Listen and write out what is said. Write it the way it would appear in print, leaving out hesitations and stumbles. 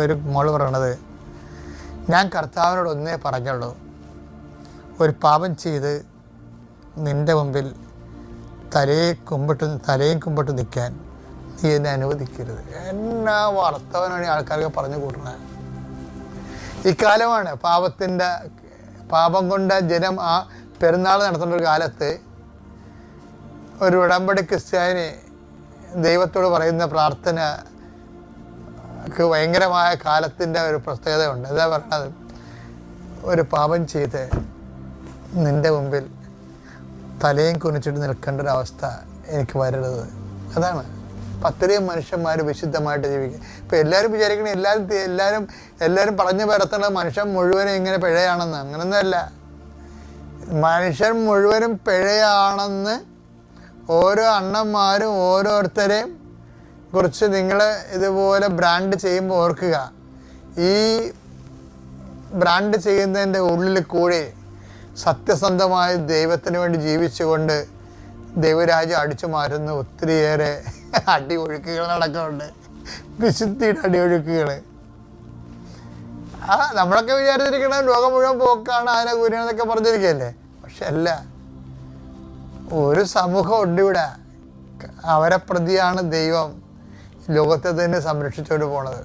ഒരു മോള് പറയണത്, ഞാൻ കർത്താവിനോട് ഒന്നേ പറഞ്ഞുള്ളൂ, ഒരു പാപം ചെയ്ത് നിൻ്റെ മുമ്പിൽ തലയും കുമ്പിട്ട് നിൽക്കാൻ നീ എന്നെ അനുവദിക്കരുത്. എന്നാ വർത്തവനാണ് ആൾക്കാർക്ക് പറഞ്ഞു കൂട്ടണത്. ഇക്കാലമാണ് പാപം കൊണ്ട് ജനം ആ പെരുന്നാൾ നടത്തുന്ന ഒരു കാലത്ത് ഒരു ഉടമ്പടി ക്രിസ്ത്യാനി ദൈവത്തോട് പറയുന്ന പ്രാർത്ഥനക്ക് ഭയങ്കരമായ കാലത്തിൻ്റെ ഒരു പ്രത്യേകതയുണ്ട്. എന്താ പറയണത്? ഒരു പാപം ചെയ്ത് നിൻ്റെ മുമ്പിൽ തലയും കുനിച്ചിട്ട് നിൽക്കേണ്ട ഒരവസ്ഥ എനിക്ക് വരരുത്. അതാണ്. അത്രയും മനുഷ്യന്മാർ വിശുദ്ധമായിട്ട് ജീവിക്കുക. ഇപ്പം എല്ലാവരും വിചാരിക്കണേ എല്ലാവരും പറഞ്ഞു പരത്തണത് മനുഷ്യൻ മുഴുവനും ഇങ്ങനെ പിഴയാണെന്ന്. അങ്ങനൊന്നുമല്ല. മനുഷ്യൻ മുഴുവനും പിഴയാണെന്ന് ഓരോ അണ്ണന്മാരും ഓരോരുത്തരെയും കുറിച്ച് നിങ്ങൾ ഇതുപോലെ ബ്രാൻഡ് ചെയ്യുമ്പോൾ ഓർക്കുക, ഈ ബ്രാൻഡ് ചെയ്യുന്നതിൻ്റെ ഉള്ളിൽ കൂടി സത്യസന്ധമായി ദൈവത്തിന് വേണ്ടി ജീവിച്ചുകൊണ്ട് ദൈവരാജ്യം അടിച്ചു മാറ്റുന്ന ഒത്തിരിയേറെ അടിയൊഴുക്കുകൾ നടക്കുന്നുണ്ട്. വിശുദ്ധിയുടെ അടിയൊഴുക്കുകൾ. നമ്മളൊക്കെ വിചാരിച്ചിരിക്കണം ലോകം മുഴുവൻ പോക്കാണ്, അതിനെ കുരിയാണെന്നൊക്കെ പറഞ്ഞിരിക്കുകയല്ലേ. പക്ഷെ അല്ല, ഒരു സമൂഹം ഉണ്ട് ഇവിടെ. അവരെ പ്രതിയാണ് ദൈവം ലോകത്തെ തന്നെ സംരക്ഷിച്ചുകൊണ്ട് പോണത്.